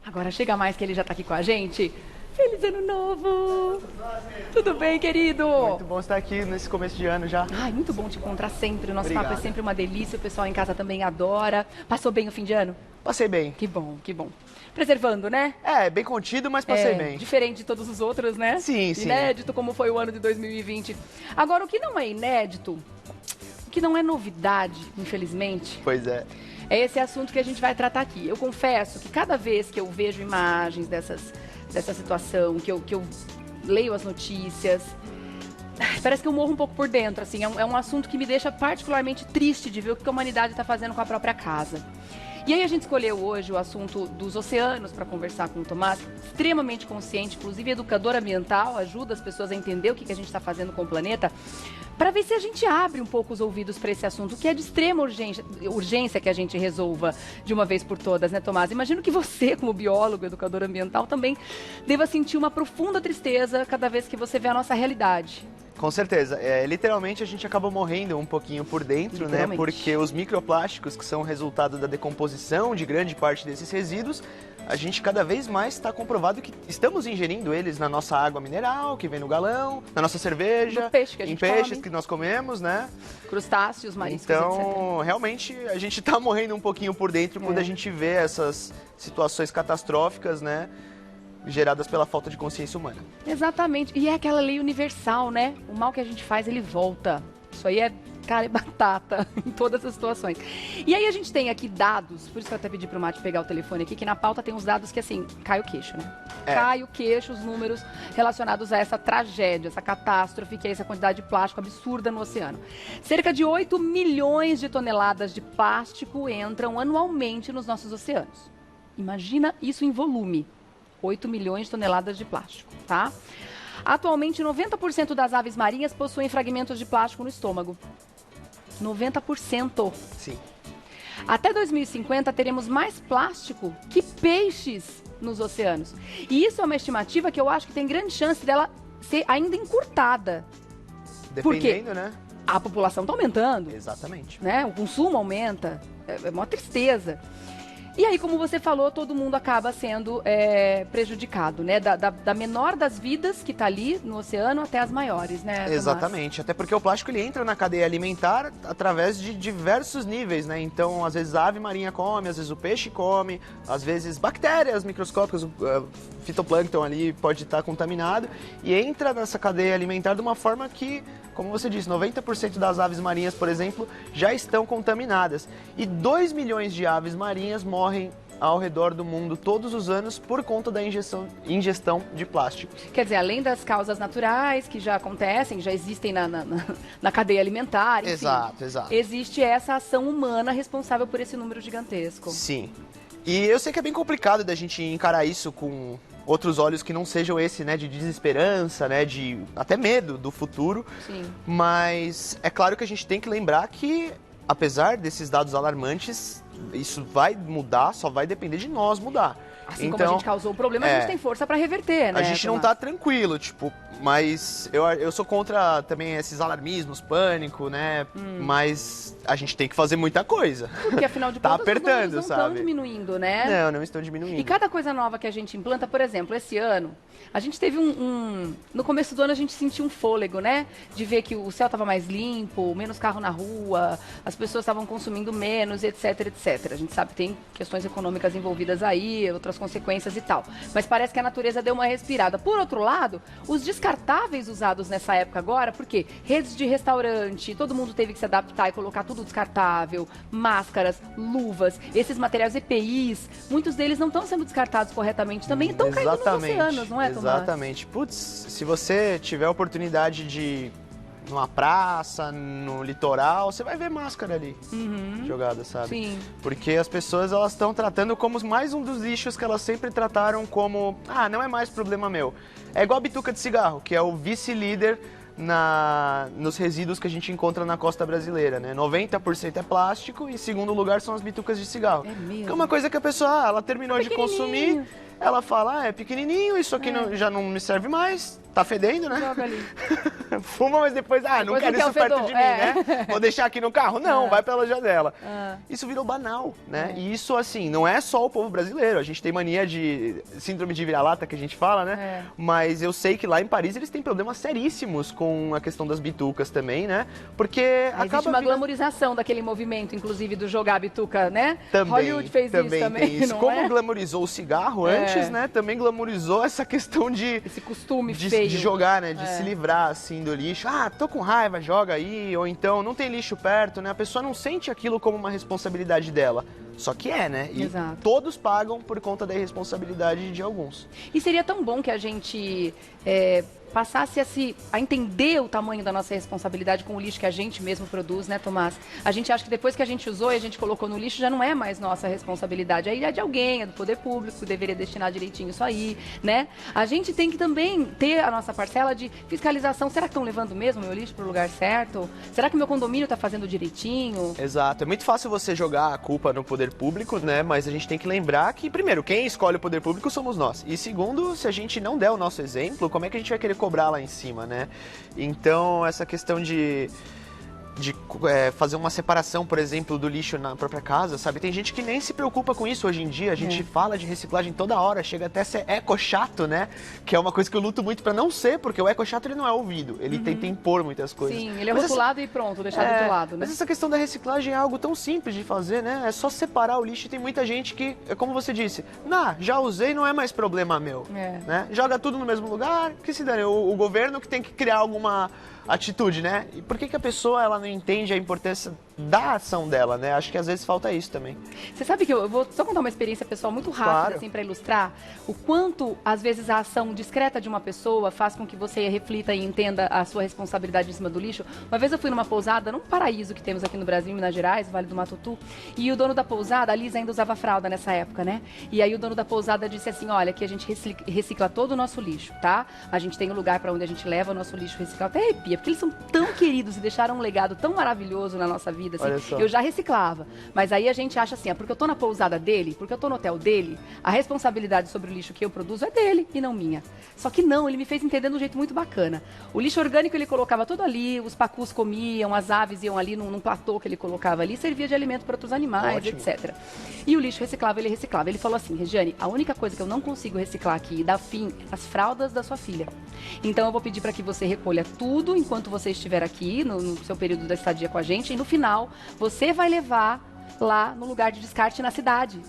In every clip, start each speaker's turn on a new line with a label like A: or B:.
A: Agora chega mais que ele já tá aqui com a gente. Feliz Ano Novo! Tudo bem, querido?
B: Muito bom estar aqui nesse começo de ano já.
A: Ai, muito bom te encontrar sempre. O nosso
B: Obrigado.
A: papo é sempre uma delícia. O pessoal em casa também adora. Passou bem o fim de ano?
B: Passei bem.
A: Que bom, que bom. Preservando, né?
B: É, bem contido, mas passei bem.
A: Diferente de todos os outros, né?
B: Sim, sim.
A: Inédito como foi o ano de 2020. Agora, o que não é inédito, o que não é novidade, infelizmente,
B: Pois é.
A: é esse assunto que a gente vai tratar aqui. Eu confesso que cada vez que eu vejo imagens dessa situação, que eu leio as notícias, parece que eu morro um pouco por dentro, assim. É um assunto que me deixa particularmente triste de ver o que a humanidade está fazendo com a própria casa. E aí a gente escolheu hoje o assunto dos oceanos para conversar com o Tomás, extremamente consciente, inclusive educador ambiental, ajuda as pessoas a entender o que a gente está fazendo com o planeta, para ver se a gente abre um pouco os ouvidos para esse assunto, que é de extrema urgência que a gente resolva de uma vez por todas, né, Tomás? Imagino que você, como biólogo, educador ambiental, também deva sentir uma profunda tristeza cada vez que você vê a nossa realidade.
B: Com certeza. Literalmente a gente acaba morrendo um pouquinho por dentro, né? Porque os microplásticos, que são resultado da decomposição de grande parte desses resíduos, a gente cada vez mais está comprovado que estamos ingerindo eles na nossa água mineral, que vem no galão, na nossa cerveja,
A: no peixe que a gente
B: em peixes
A: come,
B: que nós comemos, né?
A: Crustáceos, mariscos, etc.
B: Então, realmente, a gente está morrendo um pouquinho por dentro quando a gente vê essas situações catastróficas, né? Geradas pela falta de consciência humana.
A: Exatamente. E é aquela lei universal, né? O mal que a gente faz, ele volta. Isso aí é cara e batata em todas as situações. E aí a gente tem aqui dados, por isso que eu até pedi pro Mate pegar o telefone aqui, que na pauta tem uns dados que, assim, cai o queixo, né? Cai o queixo, os números relacionados a essa tragédia, essa catástrofe, que é essa quantidade de plástico absurda no oceano. Cerca de 8 milhões de toneladas de plástico entram anualmente nos nossos oceanos. Imagina isso em volume. 8 milhões de toneladas de plástico, tá? Atualmente, 90% das aves marinhas possuem fragmentos de plástico no estômago. 90%.
B: Sim.
A: Até 2050, teremos mais plástico que peixes nos oceanos. E isso é uma estimativa que eu acho que tem grande chance dela ser ainda encurtada.
B: Dependendo, né?
A: A população está aumentando.
B: Exatamente.
A: Né? O consumo aumenta. É uma tristeza. E aí, como você falou, todo mundo acaba sendo prejudicado, né? Da menor das vidas que está ali no oceano até as maiores, né, Tomás?
B: Exatamente. Até porque o plástico ele entra na cadeia alimentar através de diversos níveis, né? Então, às vezes a ave marinha come, às vezes o peixe come, às vezes bactérias microscópicas, o fitoplâncton ali pode estar contaminado e entra nessa cadeia alimentar de uma forma que, como você disse, 90% das aves marinhas, por exemplo, já estão contaminadas. E 2 milhões de aves marinhas morrem ao redor do mundo todos os anos por conta da ingestão de plásticos.
A: Quer dizer, além das causas naturais que já acontecem, já existem na cadeia alimentar, enfim,
B: Exato.
A: existe essa ação humana responsável por esse número gigantesco.
B: Sim. E eu sei que é bem complicado da gente encarar isso com outros olhos que não sejam esse, né, de desesperança, né, de até medo do futuro.
A: Sim.
B: Mas é claro que a gente tem que lembrar que, apesar desses dados alarmantes, isso vai mudar, só vai depender de nós mudar.
A: Assim como a gente causou o problema, a gente tem força para reverter, né?
B: A gente não tá tranquilo, tipo, mas eu sou contra também esses alarmismos, pânico, né? Mas a gente tem que fazer muita coisa.
A: Porque afinal de
B: tá
A: contas,
B: apertando,
A: os números não estão diminuindo, né?
B: Não estão diminuindo.
A: E cada coisa nova que a gente implanta, por exemplo, esse ano, a gente teve no começo do ano a gente sentiu um fôlego, né? De ver que o céu estava mais limpo, menos carro na rua, as pessoas estavam consumindo menos, etc, etc. A gente sabe que tem questões econômicas envolvidas aí, outras consequências e tal. Mas parece que a natureza deu uma respirada. Por outro lado, os descartáveis usados nessa época agora, porque redes de restaurante, todo mundo teve que se adaptar e colocar tudo descartável, máscaras, luvas, esses materiais EPIs, muitos deles não estão sendo descartados corretamente também, estão caindo nos oceanos, não é, Tomás?
B: Exatamente. Putz, se você tiver a oportunidade de numa praça, no litoral, você vai ver máscara ali jogada, sabe?
A: Sim.
B: Porque as pessoas elas estão tratando como mais um dos lixos que elas sempre trataram como, não é mais problema meu. É igual a bituca de cigarro, que é o vice-líder nos resíduos que a gente encontra na costa brasileira, né? 90% é plástico e em segundo lugar são as bitucas de cigarro.
A: É mesmo?
B: Que é uma coisa que a pessoa, ela terminou de consumir, ela fala, é pequenininho, isso aqui já não me serve mais, tá fedendo, né?
A: Joga ali.
B: fuma, mas depois não quero isso perto de mim, né? Vou deixar aqui no carro. Não, vai pela janela. Isso virou banal, né? E isso, assim, não é só o povo brasileiro. A gente tem mania de síndrome de vira-lata, que a gente fala, né? Mas eu sei que lá em Paris eles têm problemas seríssimos com a questão das bitucas também, né? Porque
A: existe uma glamorização daquele movimento, inclusive, do jogar a bituca, né?
B: Também,
A: Hollywood fez isso também,
B: tem isso.
A: não
B: Como glamorizou o cigarro antes, né? Também glamorizou essa questão de...
A: esse costume feio.
B: De jogar, né? De se livrar, assim, do lixo. Tô com raiva, joga aí. Ou então, não tem lixo perto, né? A pessoa não sente aquilo como uma responsabilidade dela. Só que né? E todos pagam por conta da irresponsabilidade de alguns.
A: E seria tão bom que a gente passasse a entender o tamanho da nossa responsabilidade com o lixo que a gente mesmo produz, né, Tomás? A gente acha que depois que a gente usou e a gente colocou no lixo, já não é mais nossa responsabilidade. Aí é de alguém, é do poder público, que deveria destinar direitinho isso aí, né? A gente tem que também ter a nossa parcela de fiscalização. Será que estão levando mesmo o meu lixo para o lugar certo? Será que o meu condomínio está fazendo direitinho?
B: Exato. É muito fácil você jogar a culpa no poder público, né? Mas a gente tem que lembrar que, primeiro, quem escolhe o poder público somos nós. E segundo, se a gente não der o nosso exemplo, como é que a gente vai querer cobrar lá em cima, né? Então, essa questão de fazer uma separação, por exemplo, do lixo na própria casa, sabe? Tem gente que nem se preocupa com isso hoje em dia. A gente fala de reciclagem toda hora, chega até a ser eco-chato, né? Que é uma coisa que eu luto muito pra não ser, porque o eco-chato ele não é ouvido. Ele tenta impor muitas coisas.
A: Sim, ele é rotulado e pronto, deixado rotulado, né?
B: Mas essa questão da reciclagem é algo tão simples de fazer, né? É só separar o lixo e tem muita gente que, como você disse, já usei, não é mais problema meu. Né? Joga tudo no mesmo lugar, que se dane. O governo que tem que criar alguma atitude, né? E por que a pessoa ela não entende a importância da ação dela, né? Acho que às vezes falta isso também.
A: Você sabe que eu vou só contar uma experiência pessoal muito rápida, assim, para ilustrar o quanto, às vezes, a ação discreta de uma pessoa faz com que você reflita e entenda a sua responsabilidade em cima do lixo. Uma vez eu fui numa pousada, num paraíso que temos aqui no Brasil, em Minas Gerais, Vale do Matutu, e o dono da pousada, a Liz ainda usava fralda nessa época, né? E aí o dono da pousada disse assim, olha, aqui a gente recicla todo o nosso lixo, tá? A gente tem um lugar para onde a gente leva o nosso lixo reciclado. Até arrepia, porque eles são tão queridos e deixaram um legado tão maravilhoso na nossa vida, assim. Eu já reciclava, mas aí a gente acha assim, porque eu tô na pousada dele, porque eu tô no hotel dele, a responsabilidade sobre o lixo que eu produzo é dele e não minha. Só que não, ele me fez entender de um jeito muito bacana. O lixo orgânico ele colocava tudo ali, os pacus comiam, as aves iam ali num platô que ele colocava ali, servia de alimento para outros animais, etc. E o lixo reciclava, ele reciclava. Ele falou assim, Regiane, a única coisa que eu não consigo reciclar aqui e dar fim é as fraldas da sua filha. Então eu vou pedir para que você recolha tudo enquanto você estiver aqui, no seu período da estadia com a gente, e no final você vai levar lá no lugar de descarte na cidade.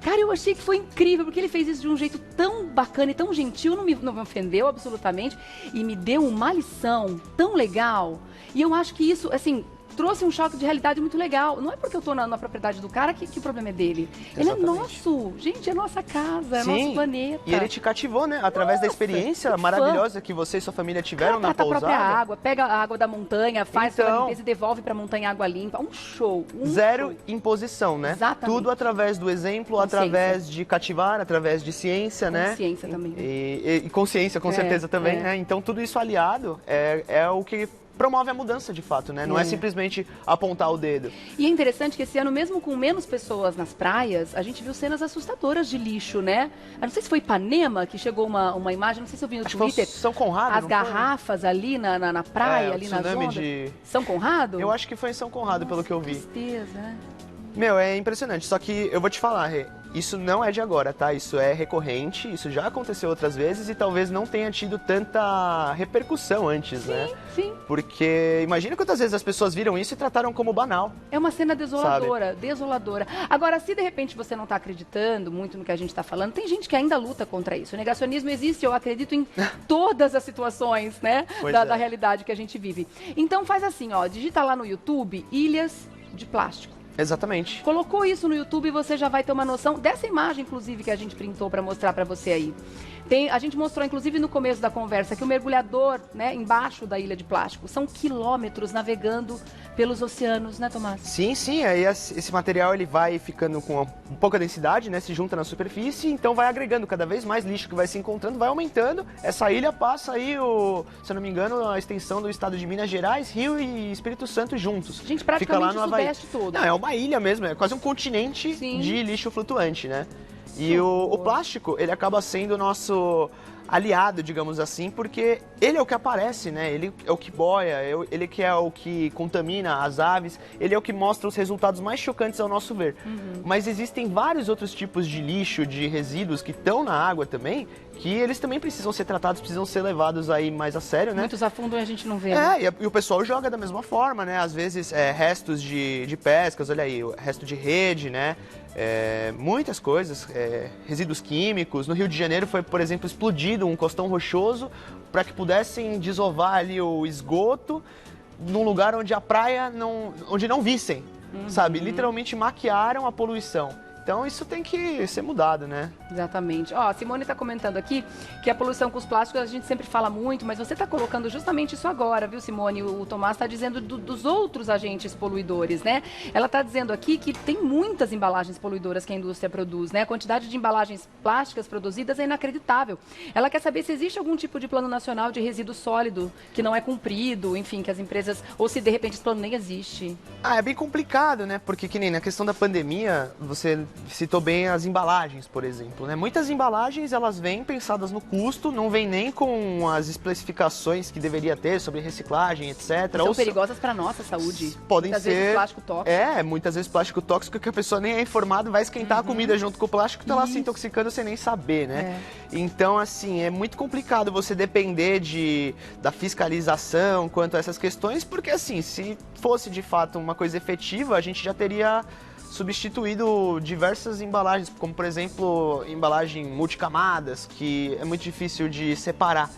A: Cara, eu achei que foi incrível, porque ele fez isso de um jeito tão bacana e tão gentil, não me ofendeu absolutamente, e me deu uma lição tão legal. E eu acho que isso, assim, trouxe um choque de realidade muito legal. Não é porque eu tô na propriedade do cara que o problema é dele. Exatamente. Ele é nosso. Gente, é nossa casa, é nosso planeta.
B: E ele te cativou, né? Através da experiência maravilhosa que você e sua família tiveram na pousada.
A: A própria água, pega a água da montanha, faz a limpeza e devolve pra montanha água limpa. Um show.
B: Zero imposição, né?
A: Exatamente.
B: Tudo através do exemplo, através de cativar, através de ciência, né?
A: Consciência também.
B: E consciência, com certeza também, né? Então tudo isso aliado é o que promove a mudança de fato, né? Não é simplesmente apontar o dedo.
A: E é interessante que esse ano, mesmo com menos pessoas nas praias, a gente viu cenas assustadoras de lixo, né? Eu não sei se foi Ipanema que chegou uma imagem, não sei se eu vi no Twitter.
B: São Conrado,
A: as garrafas ali na praia, ali na zona. São Conrado?
B: Eu acho que foi em São Conrado, pelo que eu vi.
A: Tristeza, né?
B: Meu, é impressionante. Só que eu vou te falar, Rê, isso não é de agora, tá? Isso é recorrente, isso já aconteceu outras vezes e talvez não tenha tido tanta repercussão antes, né?
A: Sim.
B: Porque imagina quantas vezes as pessoas viram isso e trataram como banal.
A: É uma cena desoladora, desoladora. Agora, se de repente você não está acreditando muito no que a gente está falando, tem gente que ainda luta contra isso. O negacionismo existe, eu acredito em todas as situações, né? Da realidade que a gente vive. Então faz assim, ó, digita lá no YouTube, ilhas de plástico.
B: Exatamente.
A: Colocou isso no YouTube e você já vai ter uma noção dessa imagem, inclusive, que a gente printou para mostrar para você aí. A gente mostrou, inclusive, no começo da conversa, que o mergulhador, né, embaixo da ilha de plástico, são quilômetros navegando pelos oceanos, né, Tomás?
B: Sim. Aí esse material ele vai ficando com pouca densidade, né, se junta na superfície, então vai agregando cada vez mais lixo que vai se encontrando, vai aumentando. Essa ilha passa aí, se eu não me engano, a extensão do estado de Minas Gerais, Rio e Espírito Santo juntos.
A: Gente, praticamente fica lá no o Sudeste todo.
B: Não, é uma ilha mesmo, é quase um continente de lixo flutuante, né? E o plástico, ele acaba sendo aliado, digamos assim, porque ele é o que aparece, né? Ele é o que boia, ele que é o que contamina as aves, ele é o que mostra os resultados mais chocantes ao nosso ver. Mas existem vários outros tipos de lixo, de resíduos que estão na água também, que eles também precisam ser tratados, precisam ser levados aí mais a sério, né?
A: Muitos afundam e a gente não vê. Né?
B: E o pessoal joga da mesma forma, né? Às vezes, restos de pescas, olha aí, resto de rede, né? Muitas coisas, resíduos químicos. No Rio de Janeiro foi, por exemplo, explodido um costão rochoso para que pudessem desovar ali o esgoto num lugar onde a praia onde não vissem, sabe? Literalmente maquiaram a poluição. Então isso tem que ser mudado, né?
A: Exatamente. Ó, a Simone está comentando aqui que a poluição com os plásticos a gente sempre fala muito, mas você está colocando justamente isso agora, viu, Simone? O Tomás está dizendo dos outros agentes poluidores, né? Ela está dizendo aqui que tem muitas embalagens poluidoras que a indústria produz, né? A quantidade de embalagens plásticas produzidas é inacreditável. Ela quer saber se existe algum tipo de plano nacional de resíduo sólido que não é cumprido, enfim, que as empresas, ou se de repente esse plano nem existe.
B: É bem complicado, né? Porque que nem na questão da pandemia, você citou bem as embalagens, por exemplo, né? Muitas embalagens, elas vêm pensadas no custo, não vêm nem com as especificações que deveria ter sobre reciclagem, etc.
A: São perigosas para a nossa saúde.
B: Podem
A: muitas
B: ser...
A: vezes plástico tóxico.
B: Muitas vezes plástico tóxico que a pessoa nem é informada, vai esquentar a comida junto com o plástico e tá lá se intoxicando sem nem saber, né? Então, assim, é muito complicado você depender da fiscalização quanto a essas questões, porque, assim, se fosse de fato uma coisa efetiva, a gente já teria substituído diversas embalagens, como por exemplo, embalagem multicamadas, que é muito difícil de separar.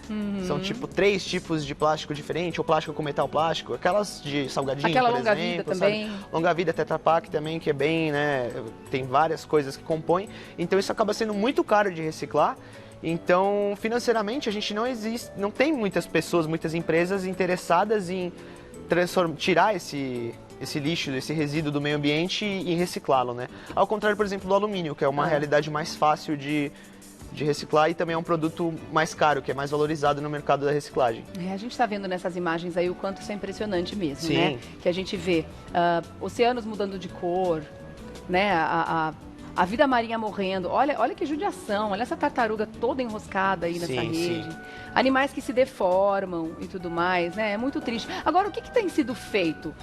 B: São tipo 3 tipos de plástico diferente, ou plástico com metal plástico, aquelas de salgadinho,
A: aquela
B: por
A: longa-vida
B: exemplo,
A: também.
B: Longa-vida, Tetra Pak também, que é bem, né, tem várias coisas que compõem. Então isso acaba sendo muito caro de reciclar. Então, financeiramente, a gente não tem muitas pessoas, muitas empresas interessadas em tirar esse lixo, esse resíduo do meio ambiente e reciclá-lo, né? Ao contrário, por exemplo, do alumínio, que é uma realidade mais fácil de reciclar e também é um produto mais caro, que é mais valorizado no mercado da reciclagem.
A: A gente está vendo nessas imagens aí o quanto isso é impressionante mesmo,
B: Sim.
A: né? Que a gente vê oceanos mudando de cor, né? A vida marinha morrendo. Olha que judiação, olha essa tartaruga toda enroscada aí nessa rede. Sim. Animais que se deformam e tudo mais, né? É muito triste. Agora, o que tem sido feito?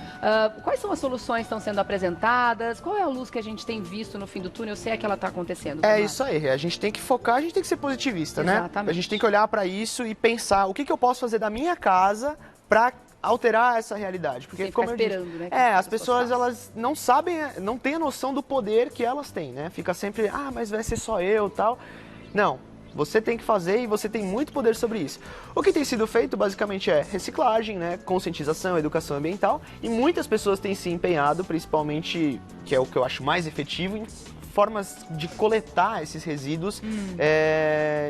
A: Quais são as soluções que estão sendo apresentadas? Qual é a luz que a gente tem visto no fim do túnel? Se é que ela está acontecendo.
B: Isso aí. A gente tem que focar, a gente tem que ser positivista,
A: Exatamente.
B: né? A gente tem que olhar para isso e pensar o que eu posso fazer da minha casa para alterar essa realidade, porque como eu disse,
A: né,
B: as pessoas elas não sabem, não têm a noção do poder que elas têm, né? Fica sempre, mas vai ser só eu, tal. Não, você tem que fazer e você tem muito poder sobre isso. O que tem sido feito basicamente é reciclagem, né, conscientização, educação ambiental, e muitas pessoas têm se empenhado, principalmente, que é o que eu acho mais efetivo, em formas de coletar esses resíduos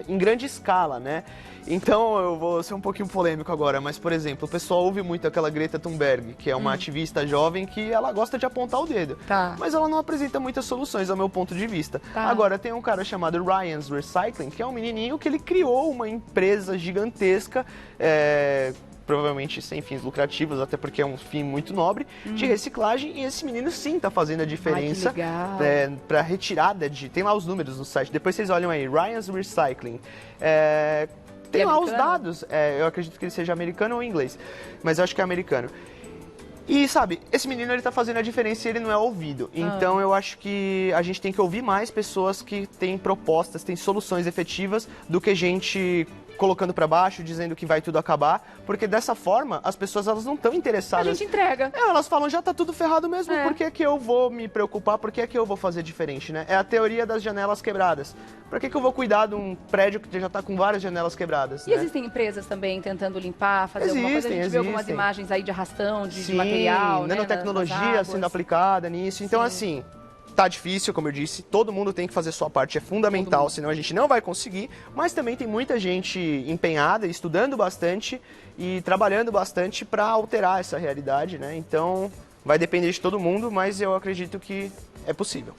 B: em grande escala, né? Então, eu vou ser um pouquinho polêmico agora, mas, por exemplo, o pessoal ouve muito aquela Greta Thunberg, que é uma ativista jovem que ela gosta de apontar o dedo. Mas ela não apresenta muitas soluções, ao meu ponto de vista. Agora, tem um cara chamado Ryan's Recycling, que é um menininho que ele criou uma empresa gigantesca, provavelmente sem fins lucrativos, até porque é um fim muito nobre, de reciclagem, e esse menino sim está fazendo a diferença para retirada tem lá os números no site, depois vocês olham aí, Ryan's Recycling. Tem lá os dados, eu acredito que ele seja americano ou inglês, mas eu acho que é americano. E, sabe, esse menino ele tá fazendo a diferença e ele não é ouvido. Então, eu acho que a gente tem que ouvir mais pessoas que têm propostas, têm soluções efetivas, do que gente colocando para baixo, dizendo que vai tudo acabar, porque dessa forma as pessoas elas não estão interessadas.
A: A gente entrega.
B: Elas falam, já tá tudo ferrado mesmo, por que eu vou me preocupar, por que eu vou fazer diferente, né? É a teoria das janelas quebradas. Por que eu vou cuidar de um prédio que já tá com várias janelas quebradas?
A: E existem empresas também tentando limpar, fazer alguma coisa? A gente vê algumas imagens aí de arrastão, de material,
B: nanotecnologia sendo aplicada nisso. Então, assim, tá difícil, como eu disse, todo mundo tem que fazer sua parte, é fundamental, senão a gente não vai conseguir, mas também tem muita gente empenhada, estudando bastante e trabalhando bastante para alterar essa realidade, né? Então, vai depender de todo mundo, mas eu acredito que é possível.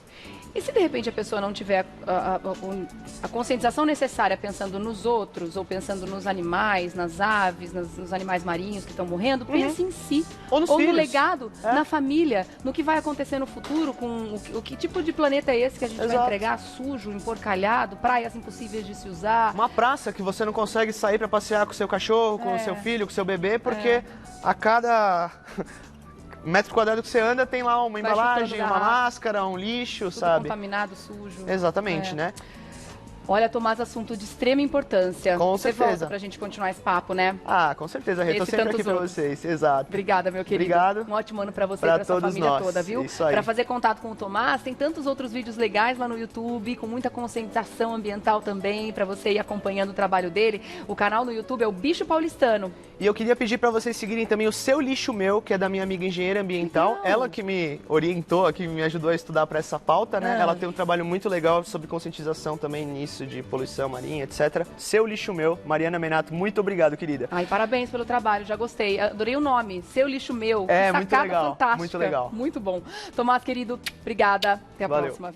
A: E se de repente a pessoa não tiver a conscientização necessária pensando nos outros, ou pensando nos animais, nas aves, nos animais marinhos que estão morrendo, pense em si.
B: Ou nos
A: no
B: filhos.
A: legado, na família, no que vai acontecer no futuro, com o que tipo de planeta é esse que a gente vai entregar, sujo, emporcalhado, praias impossíveis de se usar.
B: Uma praça que você não consegue sair para passear com o seu cachorro, com o seu filho, com o seu bebê, porque a cada metro quadrado que você anda tem lá uma embalagem, uma máscara, um lixo,
A: tudo
B: sabe?
A: contaminado, sujo.
B: Exatamente, né?
A: Olha, Tomás, assunto de extrema importância.
B: Com
A: Você
B: certeza.
A: volta pra gente continuar esse papo, né?
B: Ah, com certeza, Rê. Tô
A: Esse e
B: sempre
A: tantos
B: aqui pra
A: outros.
B: vocês. Exato.
A: Obrigada, meu querido.
B: Obrigado.
A: Um ótimo ano pra você e
B: Pra
A: pra sua
B: todos
A: família
B: nós.
A: toda, viu?
B: Isso aí.
A: Pra fazer contato com o Tomás, tem tantos outros vídeos legais lá no YouTube, com muita conscientização ambiental também, pra você ir acompanhando o trabalho dele. O canal no YouTube é o Bicho Paulistano.
B: E eu queria pedir para vocês seguirem também o Seu Lixo Meu, que é da minha amiga engenheira ambiental.
A: Legal.
B: Ela que me orientou, que me ajudou a estudar para essa pauta, né? Ela tem um trabalho muito legal sobre conscientização também nisso, de poluição marinha, etc. Seu Lixo Meu, Mariana Menato, muito obrigado, querida.
A: Ai, parabéns pelo trabalho, já gostei. Adorei o nome, Seu Lixo Meu.
B: É,
A: Que
B: muito
A: sacada
B: legal,
A: fantástica.
B: muito legal.
A: Muito bom. Tomás, querido, obrigada. Até a
B: Valeu.
A: próxima, viu?